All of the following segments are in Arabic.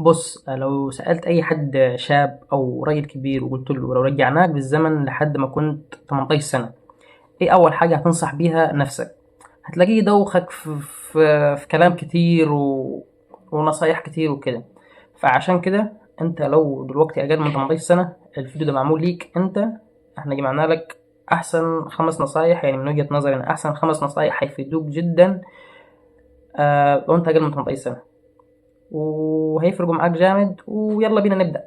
بص، لو سألت أي حد شاب أو راجل كبير وقلت له لو رجعناك بالزمن لحد ما كنت 18 سنة، إيه أول حاجة هتنصح بيها نفسك؟ هتلاقيه يدوخك في كلام كتير ونصايح كتير وكده. فعشان كده أنت لو دلوقتي أقل من 18 سنة، الفيديو ده معمول ليك أنت. احنا جمعنا لك أحسن 5 نصايح، يعني من وجهة نظري أنا أحسن 5 نصايح هيفيدوك جدا. لو أنت أقل من 18 سنة، وهيفرقوا معاك جامد. ويلا بينا نبدأ.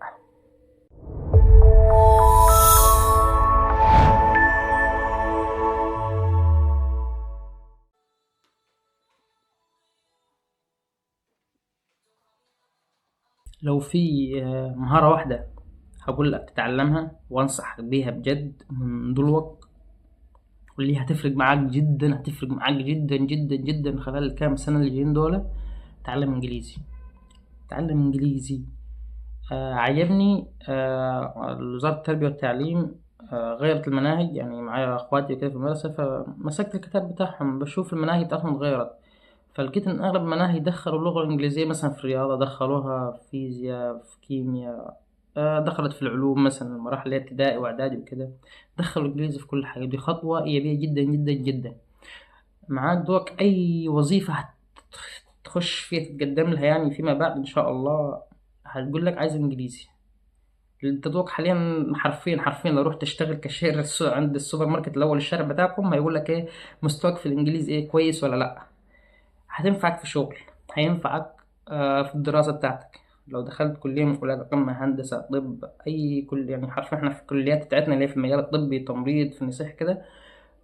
لو في مهارة واحدة هقول لك تتعلمها وانصح بيها بجد من دلوقت، واللي هتفرق معاك جدا، هتفرق معاك جدا جدا جدا خلال الكام سنة اللي جايين دول: تعلم انجليزي. تعلم انجليزي. عجبني وزارة التربية والتعليم غيرت المناهج. يعني معايا اخواتي كده في المدرسة، فمسكت الكتاب بتاعهم بشوف المناهج بتاعتهم اتغيرت. فلقيت ان اغلب المناهج دخلوا اللغة الانجليزية، مثلا في الرياضة دخلوها، في فيزياء، في كيمياء، دخلت في العلوم مثلا المراحل اللي هي ابتدائي واعدادي وكده. دخلوا الانجليزي في كل حاجة. دي خطوة ايجابية جدا جدا جدا. معاك دوك اي وظيفة هتخش فيها تتقدم لها يعني فيما بعد ان شاء الله، هتقول لك عايز انجليزي. انت دوك حاليا حرفيا حرفيا لو رحت تشتغل كاشير عند السوبر ماركت الاول الشارع بتاعكم، هيقول لك ايه مستواك في الانجليزي، ايه كويس ولا لا. هتنفعك في شغل، هينفعك في الدراسة بتاعتك. لو دخلت كلية من كليات القمة، هندسة، طب، أي كل، يعني حرفيا احنا في الكليات بتاعتنا اللي هي في المجال الطبي، تمريض، في النساء كده،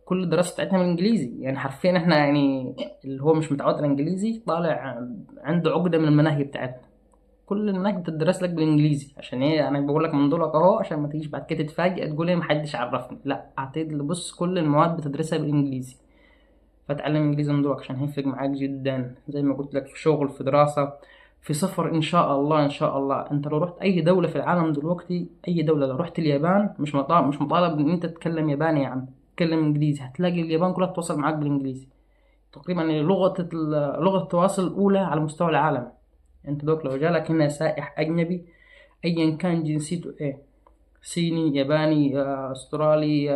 كل الدراسة بتاعتنا بالإنجليزي. يعني حرفيا احنا يعني اللي هو مش متعود على الإنجليزي طالع عنده عقدة من المناهج بتاعتنا. كل المناهج بتدرس لك بالإنجليزي. عشان ايه؟ أنا بقول لك من دولك أهو، عشان ما تجيش بعد كده تتفاجئ تقول ايه محدش عرفني. لا، اعتقد بص كل المواد بتدرسها بالإنجليزي. فتعلم انجليزي من دلوقتي عشان هيفرق معاك جدا، زي ما قلت لك، في شغل، في دراسة، في سفر. ان شاء الله ان شاء الله انت لو رحت اي دولة في العالم دلوقتي، اي دولة، لو رحت اليابان، مش مطالب ان انت تتكلم ياباني، يا عم تتكلم انجليزي. هتلاقي اليابان كلها تتواصل معاك بالانجليزي. تقريبا لغة التواصل الاولى على مستوى العالم. انت دوك لو جالك هنا سائح اجنبي، ايا كان جنسيته ايه، صيني، ياباني، استرالي،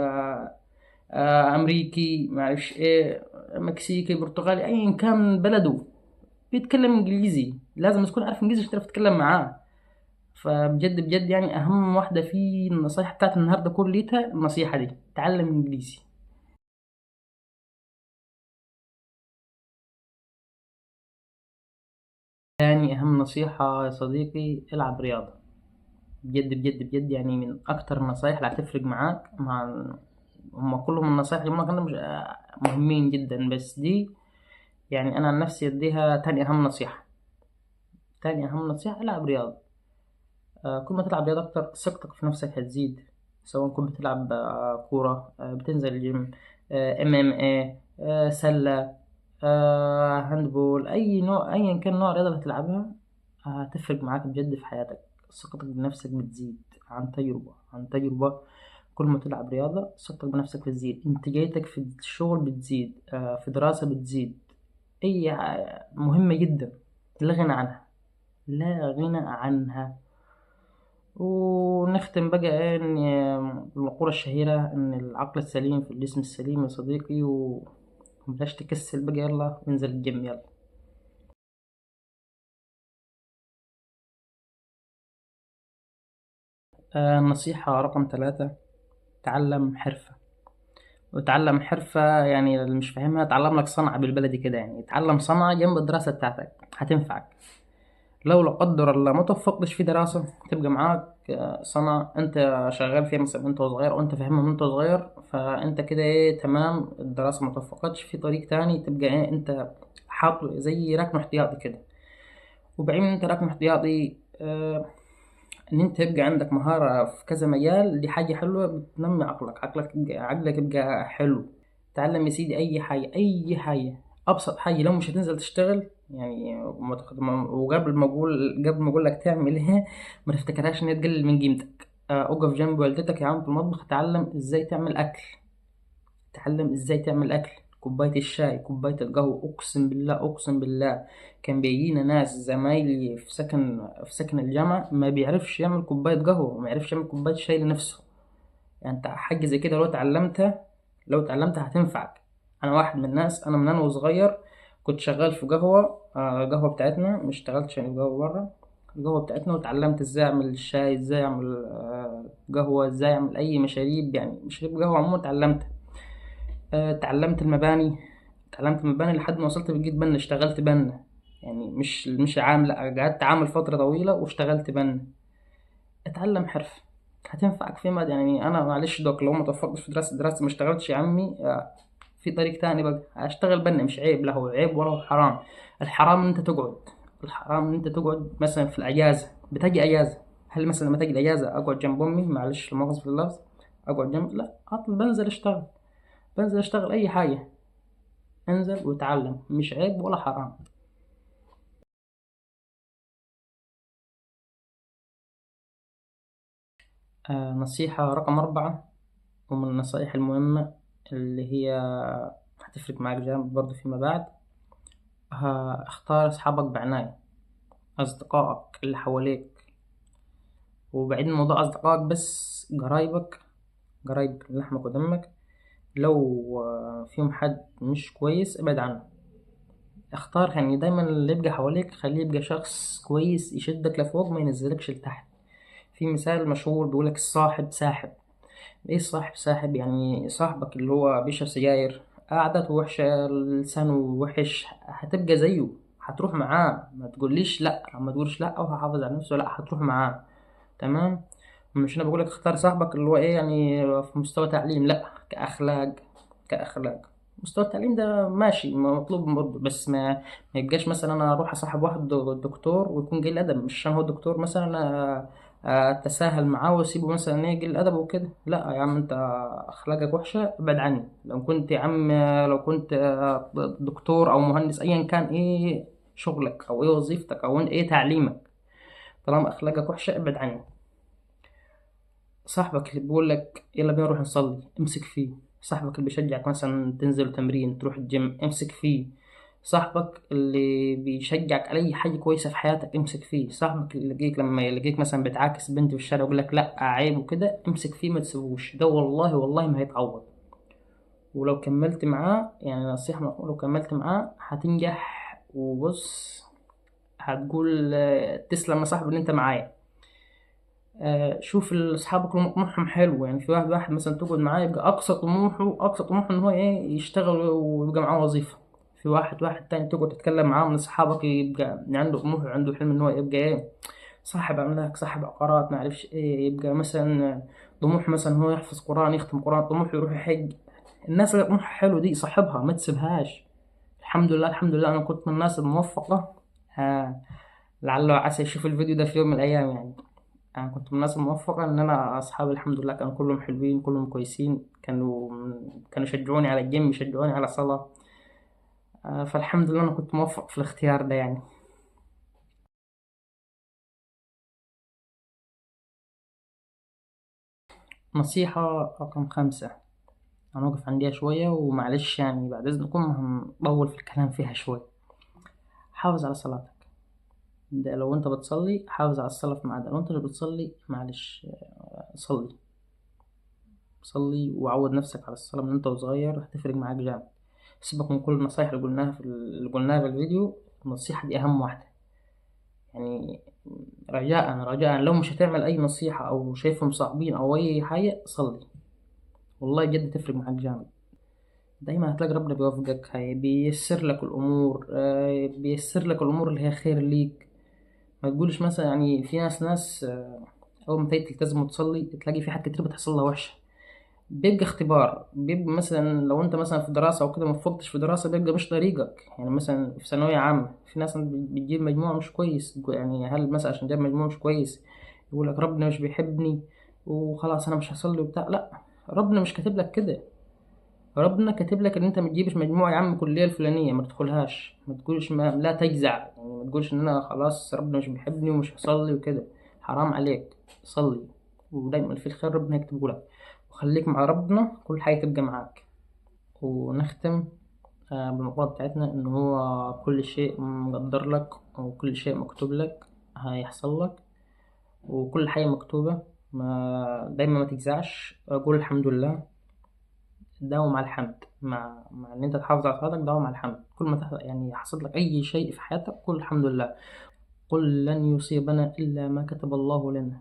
امريكي، معرفش ايه، مكسيكي، برتغالي، ايا كان بلده، بيتكلم انجليزي. لازم تكون عارف انجليزي عشان تعرف تتكلم معاه. فبجد بجد يعني اهم واحده في النصايح بتاعت النهارده كليتها النصيحه دي: تعلم انجليزي. تاني اهم نصيحه يا صديقي: العب رياضه. بجد بجد بجد يعني من اكتر النصايح اللي هتفرق معاك هم كلهم النصايح اللي ممكن مش مهمين جدا، بس دي يعني انا عن نفسي اديها تاني اهم نصيحه. تاني اهم نصيحه: العب رياضه. كل ما تلعب رياضة أكتر، ثقتك في نفسك هتزيد. سواء كنت بتلعب كورة، بتنزل الجيم، MMA، سلة، هاندبول، أي نوع، أيا كان نوع رياضة بتلعبها، هتفرق معاك بجد في حياتك. ثقتك بنفسك بتزيد عن تجربة عن تجربة. كل ما تلعب رياضة ثقتك بنفسك بتزيد، انتاجيتك في الشغل بتزيد، في دراسة بتزيد. أي مهمة جدا، لا غنى عنها، لا غنى عنها. ونختم بقى ايه المقولة الشهيرة ان العقل السليم في الجسم السليم يا صديقي. ومبلاش تكسل بقى، يلا ننزل الجيم يلا. النصيحة رقم 3: تعلم حرفة. وتعلم حرفة، يعني اللي مش فاهمها، تعلم لك صنعة بالبلدي كده، يعني تعلم صنعة جنب الدراسة بتاعتك هتنفعك. لو لا قدر الله ما توفقتش في دراسة، تبقى معاك صنعة انت شغال فيها مثلا وانت صغير، او انت فاهمها من انت صغير، فانت كده ايه تمام. الدراسة ما توفقتش في طريق تاني، تبقى ايه انت حاط زي ركن احتياطي كده. وبعدين انت ركن احتياطي ان انت يبقى عندك مهارة في كذا مجال، دي حاجة حلوة بتنمي عقلك. عقلك يبقى حلو. تعلم يا سيدي اي حاجة، اي حاجة. ابسط حاجة، لو مش هتنزل تشتغل يعني وقبل ما اقول لك تعمل ايه، ما تفتكرهاش ان هي تقلل من قيمتك. اقف جنب والدتك يا عم في المطبخ، تعلم ازاي تعمل اكل. تعلم ازاي تعمل اكل. كوباية الشاي، كوباية القهوة، أقسم بالله أقسم بالله كان بيجينا ناس زمايلي في سكن الجامعة ما بيعرفش يعمل كوباية قهوة وما يعرفش يعمل كوباية شاي لنفسه. يعني انت حاجة زي كده لو اتعلمتها هتنفعك. انا واحد من الناس، انا من انا وصغير كنت شغال في قهوة بتاعتنا، مش اشتغلتش يعني في قهوة بره، القهوة بتاعتنا، واتعلمت ازاي اعمل الشاي، ازاي اعمل قهوة، ازاي اعمل اي مشاريب، يعني مشاريب قهوة عموما اتعلمت. اتعلمت المباني لحد ما وصلت بجيت بنا، اشتغلت بنا. يعني مش عام، لا قعدت عامل فترة طويلة واشتغلت بنا. اتعلم حرفة هتنفعك في مدى. يعني انا معلش دوك لو ما توفقتش في دراسة ما اشتغلتش يا عمي، في طريق تاني بقى اشتغل بنا، مش عيب، لا هو عيب ولا هو حرام. الحرام ان انت تقعد، الحرام ان انت تقعد مثلا في الاجازة، بتجي اجازة، هل مثلا لما تجي الاجازة اقعد جنب امي، معلش المؤاخذة في اللفظ، اقعد جنب، لا اطل بنزل اشتغل اي حاجة، انزل واتعلم، مش عيب ولا حرام. نصيحة رقم 4، ومن النصائح المهمة اللي هي هتفرق معاك جامد برضه فيما بعد، اختار أصحابك بعناية، أصدقائك اللي حواليك، وبعيد من موضوع أصدقائك بس، قرايبك من لحمك ودمك، لو فيهم حد مش كويس ابعد عنه. اختار يعني دايما اللي يبقى حواليك خليه يبقى شخص كويس يشدك لفوق ما ينزلكش لتحت. في مثال مشهور بيقولك الصاحب ساحب. ايه الصاحب ساحب؟ يعني صاحبك اللي هو بيشرب سجاير، قعدته وحشة، لسانه وحش، هتبقى زيه، هتروح معاه، ما تقولش لا او هحافظ على نفسه، لا هتروح معاه. تمام. مش انا بقولك اختار صاحبك اللي هو ايه يعني في مستوى تعليم، لا كاخلاق. مستوى التعليم ده ماشي مطلوب برضه، بس ما يبقاش مثلا انا اروح اصاحب واحد دكتور ويكون قليل ادب، مش عشان هو دكتور مثلا اتساهل معاه واسيبه مثلا ايه قليل ادب وكده، لا يا عم انت اخلاقك وحشه ابعد عني. لو كنت دكتور او مهندس ايا كان ايه شغلك او ايه وظيفتك او ايه تعليمك، طالما اخلاقك وحشه ابعد عني. صاحبك اللي بيقول لك يلا بينا نروح نصلي، امسك فيه. صاحبك اللي بيشجعك مثلا تنزل تمرين تروح الجيم، امسك فيه. صاحبك اللي بيشجعك على اي حاجه كويسه في حياتك، امسك فيه. صاحبك اللي يلاقيك لما يلاقيك مثلا بتعاكس بنت في الشارع يقول لك لا عيب وكده، امسك فيه ما تسيبوش، ده والله والله ما هيتعوض. ولو كملت معاه، يعني نصيحه، لو كملت معاه هتنجح. وبص، هتقول تسلم يا صاحبي ان انت معايا. شوف اصحابك اللي طموحهم حلو، يعني في واحد مثلا تقعد معاه يبقى اقصى طموحه ان هو ايه يشتغل ويبقى معاه وظيفه. في واحد تاني تقعد تتكلم معاه من اصحابك يبقى عنده طموح وعنده حلم ان هو يبقى ايه صاحب املاك، صاحب عقارات، ما اعرفش ايه، يبقى مثلا طموح مثلا هو يحفظ قران، يختم قران، طموح يروح يحج. الناس اللي طموحها حلو دي صاحبها ما تسيبهاش. الحمد لله الحمد لله انا كنت من الناس الموفقه. آه لعل وعسى يشوف الفيديو ده في يوم من الايام يعني. أنا كنت من الناس الموفقة إن أنا أصحابي الحمد لله كانوا كلهم حلوين، كلهم كويسين، كانوا يشجعوني على الجيم، يشجعوني على صلاة. فالحمد لله أنا كنت موفق في الاختيار ده يعني. نصيحة رقم 5، هنوقف عنديها شوية ومعلش يعني بعد إذنكم هنطول في الكلام فيها شوية. حافظ على صلاتك. ده لو أنت بتصلي حافظ على الصلاة في ميعادها، لو أنت اللي بتصلي معلش صلي. صلي وعود نفسك على الصلاة من أنت وصغير، هتفرق معاك جامد. سيبك من كل النصايح اللي قلناها في الفيديو، النصيحة دي أهم واحدة. يعني رجاء لو مش هتعمل أي نصيحة أو شايفهم صعبين أو أي حاجة، صلي. والله بجد تفرق معاك جامد. دايما هتلاقي ربنا بيوفقك، بيسر لك الأمور، بيسر لك الأمور اللي هي خير ليك. ما تقولش مثلا، يعني في ناس أول ما تيجي تلتزم وتصلي تلاقي في حاجات كتير بتحصل لها وحشة. بيبقى اختبار، بيبقى مثلا لو انت مثلا في دراسة او كده مفضتش في دراسة، بيبقى مش طريقك. يعني مثلا في ثانوية عامة في ناس بتجيب مجموع مش كويس، يعني هل مثلا عشان جاب مجموع مش كويس يقول لك ربنا مش بيحبني وخلاص انا مش هصلي وبتاع؟ لا، ربنا مش كاتب لك كده. ربنا كاتب لك ان انت ما تجيبش مجموع يا عم الكلية الفلانية ما تدخلهاش. ما تقولش لا تجزع، يعني ما تقولش ان انا خلاص ربنا مش بيحبني ومش هصلي وكده. حرام عليك، صلي. ودايما في الخير ربنا يكتبه لك، وخليك مع ربنا كل حاجة تبقى معاك. ونختم بالمقولة بتاعتنا إن هو كل شيء مقدر لك وكل شيء مكتوب لك هيحصل لك، وكل حاجة مكتوبة. دايما ما تجزعش، قول الحمد لله. داوم على الحمد، مع إن أنت تحافظ على صلاتك، داوم على الحمد. كل ما يعني حصل لك أي شيء في حياتك قول الحمد لله. قل لن يصيبنا إلا ما كتب الله لنا.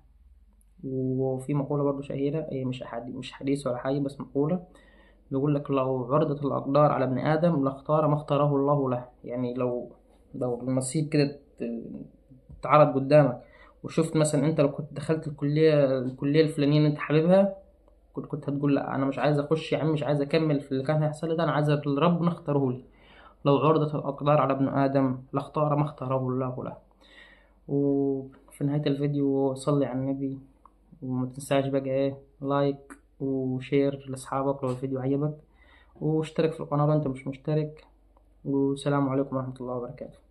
وفي مقولة برضو شهيرة، هي مش حديث ولا حاجة، بس مقولة بيقول لك: لو عرضت الأقدار على ابن آدم لاختار ما اختاره الله له. يعني لو النصيب كده اتعرض قدامك، وشفت مثلا انت لو كنت دخلت الكلية الفلانية اللي انت حاببها، كنت هتقول لا انا مش عايز اخش يا عم، مش عايز اكمل في اللي كان هيحصل لي ده، انا عايز اللي ربنا اختاره لي. لو عرضت الأقدار على ابن آدم لاختار ما اختاره الله له. وفي نهاية الفيديو صلي على النبي، وما تنساش بقى ايه، لايك وشير لاصحابك لو الفيديو عجبك، واشترك في القناة لو انت مش مشترك. والسلام عليكم ورحمة الله وبركاته.